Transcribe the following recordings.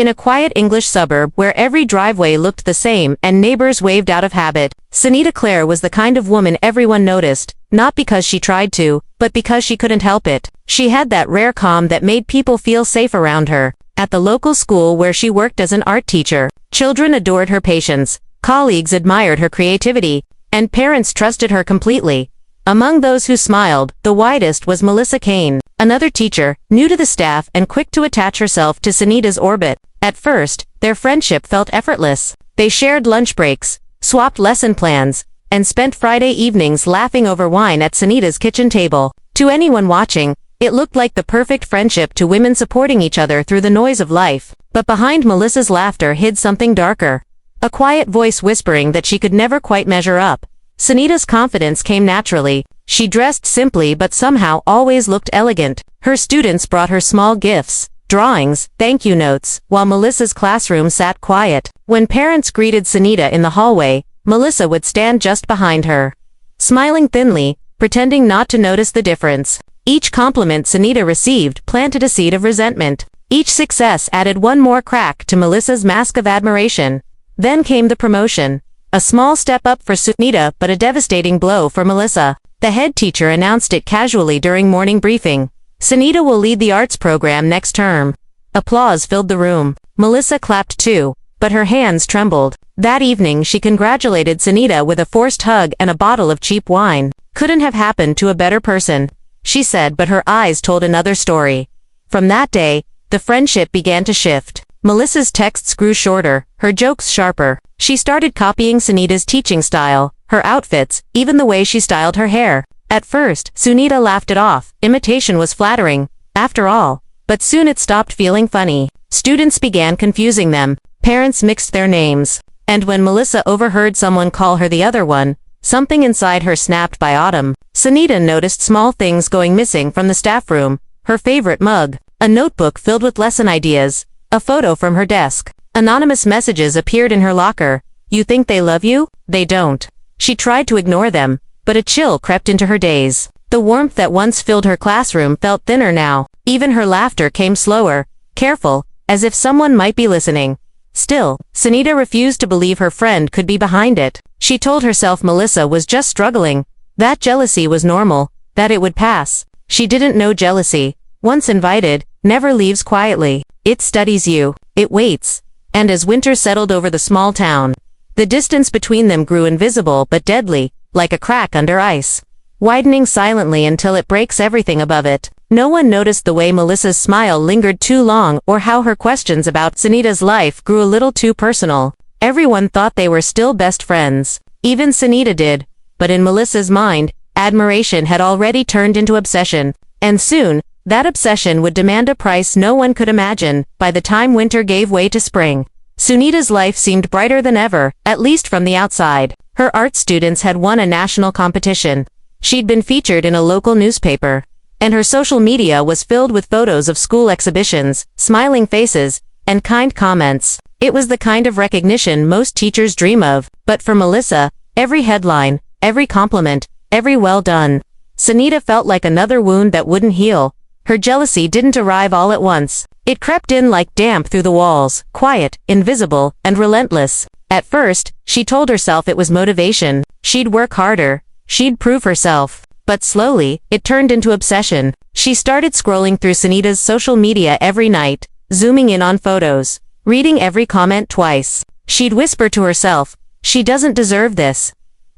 In a quiet English suburb where every driveway looked the same and neighbors waved out of habit, Sunita Clare was the kind of woman everyone noticed, not because she tried to, but because she couldn't help it. She had that rare calm that made people feel safe around her. At the local school where she worked as an art teacher, children adored her patience, colleagues admired her creativity, and parents trusted her completely. Among those who smiled, the widest was Melissa Kane, another teacher, new to the staff and quick to attach herself to Sunita's orbit. At first, their friendship felt effortless. They shared lunch breaks, swapped lesson plans, and spent Friday evenings laughing over wine at Sunita's kitchen table. To anyone watching, it looked like the perfect friendship, two women supporting each other through the noise of life. But behind Melissa's laughter hid something darker. A quiet voice whispering that she could never quite measure up. Sunita's confidence came naturally. She dressed simply but somehow always looked elegant. Her students brought her small gifts, drawings, thank you notes, while Melissa's classroom sat quiet. When parents greeted Sunita in the hallway, Melissa would stand just behind her, smiling thinly, pretending not to notice the difference. Each compliment Sunita received planted a seed of resentment. Each success added one more crack to Melissa's mask of admiration. Then came the promotion. A small step up for Sunita but a devastating blow for Melissa. The head teacher announced it casually during morning briefing. Sunita will lead the arts program next term. Applause filled the room. Melissa clapped too, but her hands trembled. That evening she congratulated Sunita with a forced hug and a bottle of cheap wine. Couldn't have happened to a better person, she said, but her eyes told another story. From that day, the friendship began to shift. Melissa's texts grew shorter, her jokes sharper. She started copying Sunita's teaching style, her outfits, even the way she styled her hair. At first, Sunita laughed it off. Imitation was flattering, after all. But soon it stopped feeling funny. Students began confusing them. Parents mixed their names. And when Melissa overheard someone call her the other one, something inside her snapped. By autumn, Sunita noticed small things going missing from the staff room. Her favorite mug, a notebook filled with lesson ideas, a photo from her desk. Anonymous messages appeared in her locker. You think they love you? They don't. She tried to ignore them, but a chill crept into her days. The warmth that once filled her classroom felt thinner now. Even her laughter came slower, careful, as if someone might be listening. Still, Sunita refused to believe her friend could be behind it. She told herself Melissa was just struggling, that jealousy was normal, that it would pass. She didn't know jealousy, once invited, never leaves quietly. It studies you, it waits. And as winter settled over the small town, the distance between them grew invisible but deadly, like a crack under ice, widening silently until it breaks everything above it. No one noticed the way Melissa's smile lingered too long or how her questions about Sunita's life grew a little too personal. Everyone thought they were still best friends. Even Sunita did. But in Melissa's mind, admiration had already turned into obsession. And soon, that obsession would demand a price no one could imagine. By the time winter gave way to spring, Sunita's life seemed brighter than ever, at least from the outside. Her art students had won a national competition. She'd been featured in a local newspaper. And her social media was filled with photos of school exhibitions, smiling faces, and kind comments. It was the kind of recognition most teachers dream of. But for Melissa, every headline, every compliment, every well done, Sunita felt like another wound that wouldn't heal. Her jealousy didn't arrive all at once. It crept in like damp through the walls, quiet, invisible, and relentless. At first, she told herself it was motivation. She'd work harder. She'd prove herself. But slowly, it turned into obsession. She started scrolling through Sunita's social media every night, zooming in on photos, reading every comment twice. She'd whisper to herself, she doesn't deserve this.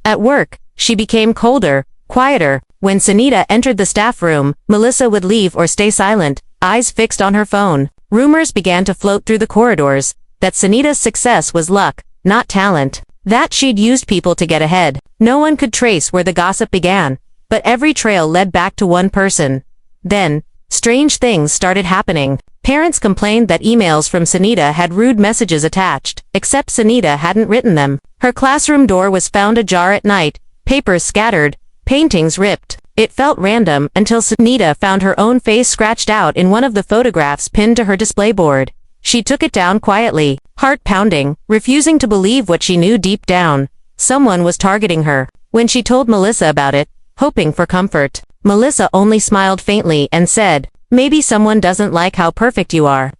At work, she became colder, quieter. When Sunita entered the staff room, Melissa would leave or stay silent, eyes fixed on her phone. Rumors began to float through the corridors, that Sunita's success was luck, not talent. That she'd used people to get ahead. No one could trace where the gossip began, but every trail led back to one person. Then, strange things started happening. Parents complained that emails from Sunita had rude messages attached, except Sunita hadn't written them. Her classroom door was found ajar at night, papers scattered, paintings ripped. It felt random until Sunita found her own face scratched out in one of the photographs pinned to her display board. She took it down quietly, heart pounding, refusing to believe what she knew deep down. Someone was targeting her. When she told Melissa about it, hoping for comfort, Melissa only smiled faintly and said, maybe someone doesn't like how perfect you are.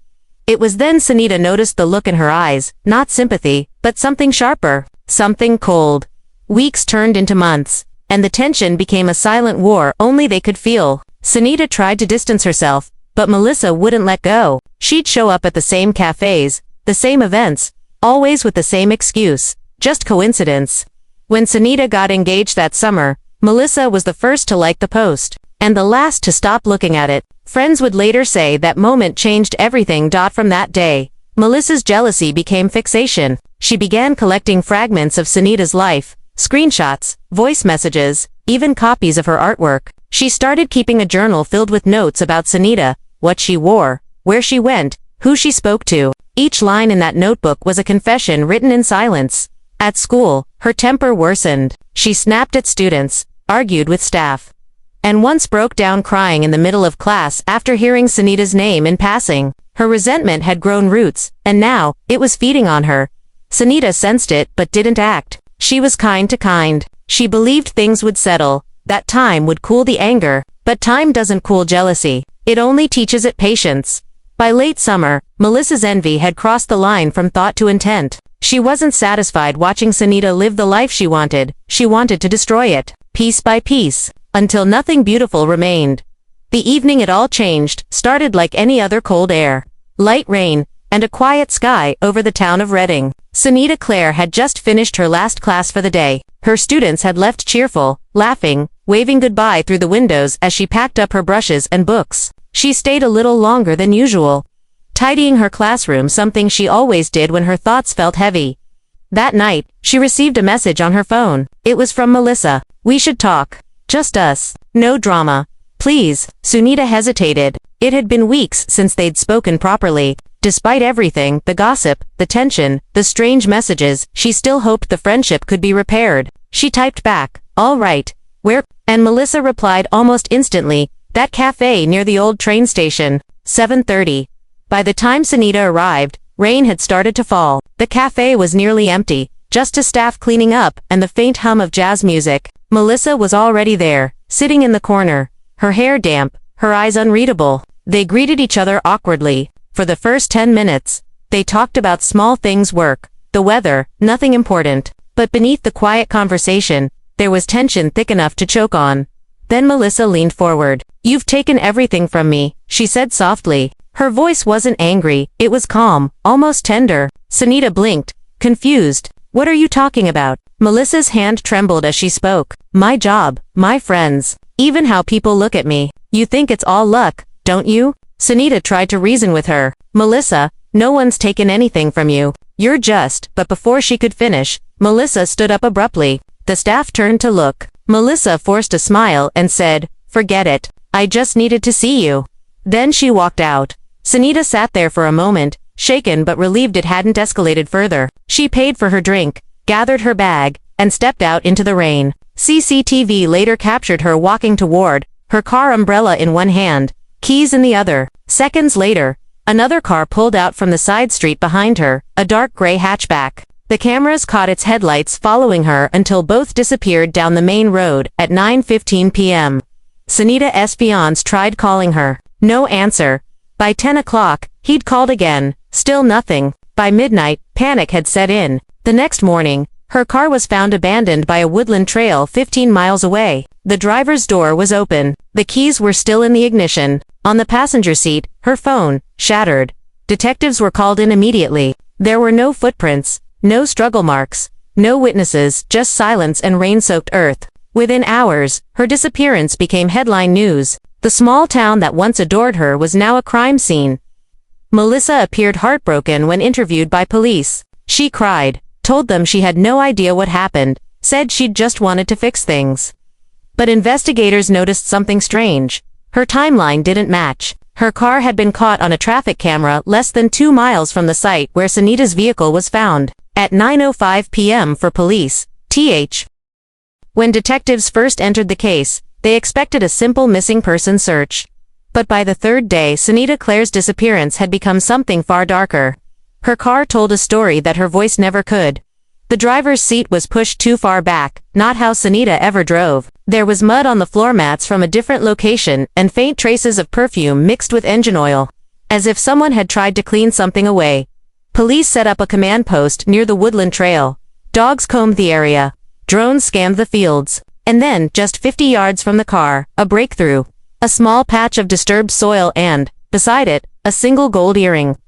It was then Sunita noticed the look in her eyes, not sympathy, but something sharper, something cold. Weeks turned into months, and the tension became a silent war only they could feel. Sunita tried to distance herself, but Melissa wouldn't let go. She'd show up at the same cafes, the same events, always with the same excuse, just coincidence. When Sunita got engaged that summer, Melissa was the first to like the post, and the last to stop looking at it. Friends would later say that moment changed everything. From that day, Melissa's jealousy became fixation. She began collecting fragments of Sunita's life, screenshots, voice messages, even copies of her artwork. She started keeping a journal filled with notes about Sunita, what she wore, where she went, who she spoke to. Each line in that notebook was a confession written in silence. At school, her temper worsened. She snapped at students, argued with staff, and once broke down crying in the middle of class after hearing Sunita's name in passing. Her resentment had grown roots, and now, it was feeding on her. Sunita sensed it but didn't act. She was kind to kind. She believed things would settle, that time would cool the anger, but time doesn't cool jealousy. It only teaches it patience. By late summer, Melissa's envy had crossed the line from thought to intent. She wasn't satisfied watching Sunita live the life she wanted to destroy it, piece by piece, until nothing beautiful remained. The evening it all changed, started like any other cold air. Light rain, and a quiet sky over the town of Reading. Sunita Clare had just finished her last class for the day. Her students had left cheerful, laughing, waving goodbye through the windows as she packed up her brushes and books. She stayed a little longer than usual, tidying her classroom, something she always did when her thoughts felt heavy. That night, she received a message on her phone. It was from Melissa. "We should talk. Just us. No drama. Please." Sunita hesitated. It had been weeks since they'd spoken properly. Despite everything, the gossip, the tension, the strange messages, she still hoped the friendship could be repaired. She typed back, "All right. Where?" And Melissa replied almost instantly, "That cafe near the old train station. 7:30. By the time Sunita arrived, rain had started to fall. The cafe was nearly empty, just a staff cleaning up and the faint hum of jazz music. Melissa was already there, sitting in the corner, her hair damp, her eyes unreadable. They greeted each other awkwardly. For the first 10 minutes, they talked about small things, work, the weather, nothing important. But beneath the quiet conversation, there was tension thick enough to choke on. Then Melissa leaned forward. "You've taken everything from me," she said softly. Her voice wasn't angry, it was calm, almost tender. Sunita blinked, confused. "What are you talking about?" Melissa's hand trembled as she spoke. "My job, my friends, even how people look at me. You think it's all luck, don't you?" Sunita tried to reason with her. "Melissa, no one's taken anything from you. You're just..." But before she could finish, Melissa stood up abruptly. The staff turned to look. Melissa forced a smile and said, "Forget it. I just needed to see you." Then she walked out. Sunita sat there for a moment, shaken but relieved it hadn't escalated further. She paid for her drink, gathered her bag, and stepped out into the rain. CCTV later captured her walking toward her car, umbrella in one hand, keys in the other. Seconds later, another car pulled out from the side street behind her, a dark gray hatchback. The cameras caught its headlights following her until both disappeared down the main road at 9:15 p.m. Sunita's fiancé tried calling her. No answer. By 10 o'clock, he'd called again. Still nothing. By midnight, panic had set in. The next morning, her car was found abandoned by a woodland trail 15 miles away. The driver's door was open. The keys were still in the ignition. On the passenger seat, her phone, shattered. Detectives were called in immediately. There were no footprints, no struggle marks, no witnesses, just silence and rain-soaked earth. Within hours, her disappearance became headline news. The small town that once adored her was now a crime scene. Melissa appeared heartbroken when interviewed by police. She cried, told them she had no idea what happened, said she'd just wanted to fix things. But investigators noticed something strange. Her timeline didn't match. Her car had been caught on a traffic camera less than 2 miles from the site where Sunita's vehicle was found, at 9:05 p.m. for police, th. When detectives first entered the case, they expected a simple missing person search. But by the third day, Sunita Clare's disappearance had become something far darker. Her car told a story that her voice never could. The driver's seat was pushed too far back, not how Sunita ever drove. There was mud on the floor mats from a different location and faint traces of perfume mixed with engine oil. as if someone had tried to clean something away. Police set up a command post near the woodland trail. Dogs combed the area. Drones scanned the fields. And then, just 50 yards from the car, a breakthrough. A small patch of disturbed soil and, beside it, a single gold earring.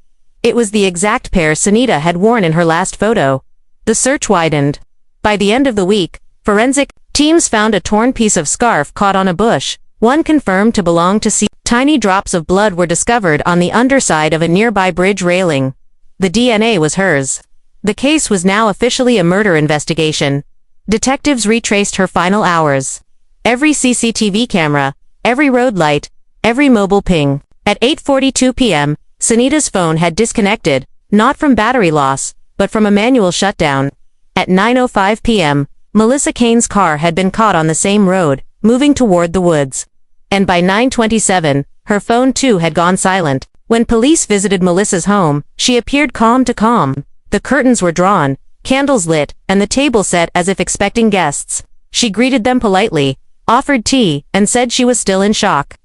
It was the exact pair Sunita had worn in her last photo. The search widened. By the end of the week, forensic teams found a torn piece of scarf caught on a bush. One confirmed to belong to C. Tiny drops of blood were discovered on the underside of a nearby bridge railing. The DNA was hers. The case was now officially a murder investigation. Detectives retraced her final hours. Every CCTV camera, every road light, every mobile ping. At 8:42 p.m., Sunita's phone had disconnected, not from battery loss, but from a manual shutdown. At 9:05 p.m., Melissa Kane's car had been caught on the same road, moving toward the woods. And by 9:27, her phone too had gone silent. When police visited Melissa's home, she appeared calm to calm. The curtains were drawn, candles lit, and the table set as if expecting guests. She greeted them politely, offered tea, and said she was still in shock.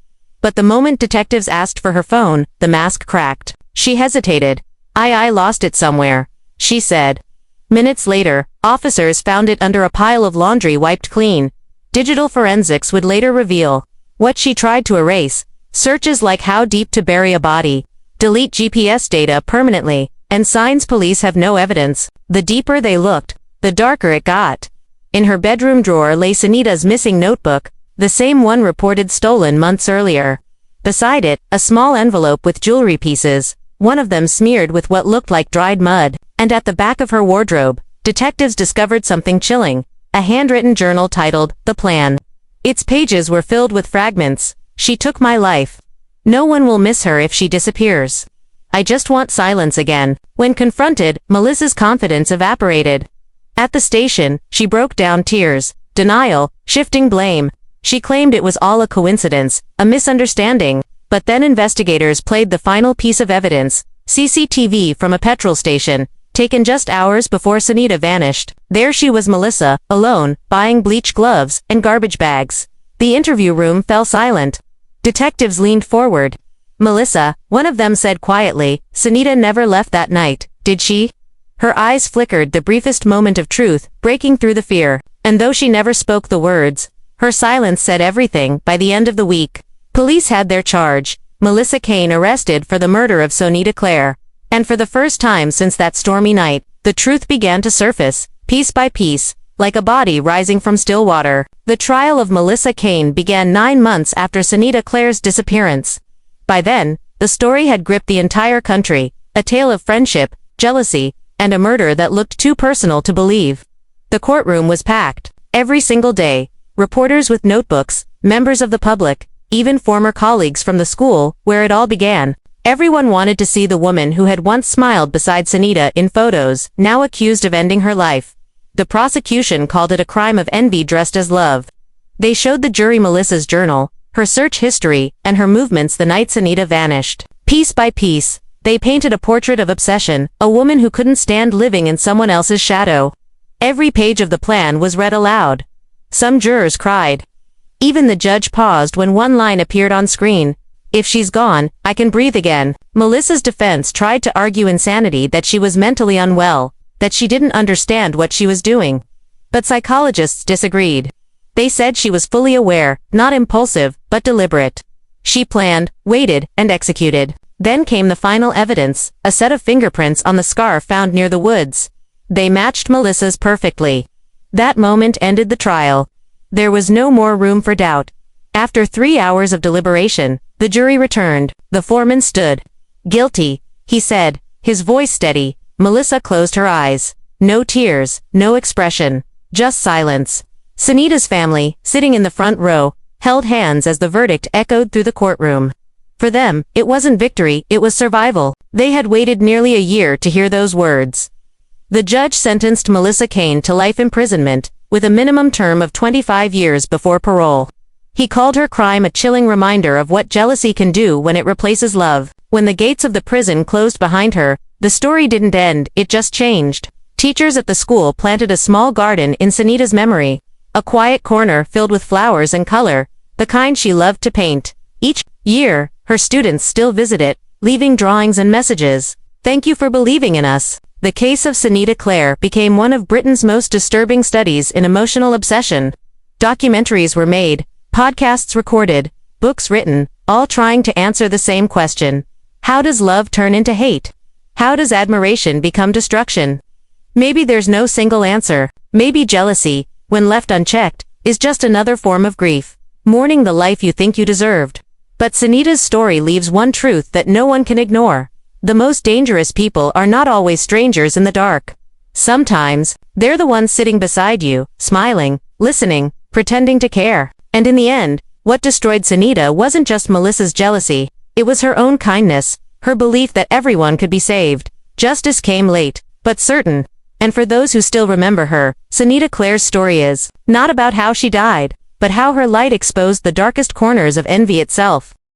But the moment detectives asked for her phone, the mask cracked. She hesitated. I lost it somewhere, she said. Minutes later, officers found it under a pile of laundry wiped clean. Digital forensics would later reveal what she tried to erase. Searches like how deep to bury a body, delete GPS data permanently, and signs police have no evidence. The deeper they looked, the darker it got. In her bedroom drawer lay Sunita's missing notebook, the same one reported stolen months earlier. Beside it, a small envelope with jewelry pieces, one of them smeared with what looked like dried mud. And at the back of her wardrobe, detectives discovered something chilling, a handwritten journal titled, The Plan. Its pages were filled with fragments. She took my life. No one will miss her if she disappears. I just want silence again. When confronted, Melissa's confidence evaporated. At the station, she broke down tears, denial, shifting blame. She claimed it was all a coincidence, a misunderstanding. But then investigators played the final piece of evidence, CCTV from a petrol station, taken just hours before Sunita vanished. There she was, Melissa, alone, buying bleach gloves and garbage bags. The interview room fell silent. Detectives leaned forward. Melissa, one of them said quietly, Sunita never left that night, did she? Her eyes flickered, the briefest moment of truth, breaking through the fear. And though she never spoke the words, her silence said everything. By the end of the week, police had their charge, Melissa Kane arrested for the murder of Sunita Clare. And for the first time since that stormy night, the truth began to surface, piece by piece, like a body rising from still water. The trial of Melissa Kane began 9 months after Sunita Clare's disappearance. By then, the story had gripped the entire country, a tale of friendship, jealousy, and a murder that looked too personal to believe. The courtroom was packed. Every single day, reporters with notebooks, members of the public, even former colleagues from the school where it all began. Everyone wanted to see the woman who had once smiled beside Sunita in photos, now accused of ending her life. The prosecution called it a crime of envy dressed as love. They showed the jury Melissa's journal, her search history, and her movements the night Sunita vanished. Piece by piece, they painted a portrait of obsession, a woman who couldn't stand living in someone else's shadow. Every page of the plan was read aloud. Some jurors cried. Even the judge paused when one line appeared on screen. If she's gone, I can breathe again. Melissa's defense tried to argue insanity, that she was mentally unwell, that she didn't understand what she was doing. But psychologists disagreed. They said she was fully aware, not impulsive, but deliberate. She planned, waited, and executed. Then came the final evidence, a set of fingerprints on the scarf found near the woods. They matched Melissa's perfectly. That moment ended the trial. There was no more room for doubt. After 3 hours of deliberation, the jury returned. The foreman stood. Guilty, he said, his voice steady. Melissa closed her eyes. No tears, no expression, just silence. Sunita's family, sitting in the front row, held hands as the verdict echoed through the courtroom. For them, it wasn't victory, it was survival. They had waited nearly a year to hear those words. The judge sentenced Melissa Kane to life imprisonment, with a minimum term of 25 years before parole. He called her crime a chilling reminder of what jealousy can do when it replaces love. When the gates of the prison closed behind her, the story didn't end, it just changed. Teachers at the school planted a small garden in Sunita's memory. A quiet corner filled with flowers and color, the kind she loved to paint. Each year, her students still visit it, leaving drawings and messages. Thank you for believing in us. The case of Sunita Clare became one of Britain's most disturbing studies in emotional obsession. Documentaries were made, podcasts recorded, books written, all trying to answer the same question. How does love turn into hate? How does admiration become destruction? Maybe there's no single answer. Maybe jealousy, when left unchecked, is just another form of grief, mourning the life you think you deserved. But Sunita's story leaves one truth that no one can ignore. The most dangerous people are not always strangers in the dark. Sometimes, they're the ones sitting beside you, smiling, listening, pretending to care. And in the end, what destroyed Sunita wasn't just Melissa's jealousy, it was her own kindness, her belief that everyone could be saved. Justice came late, but certain. And for those who still remember her, Sunita Clare's story is not about how she died, but how her light exposed the darkest corners of envy itself.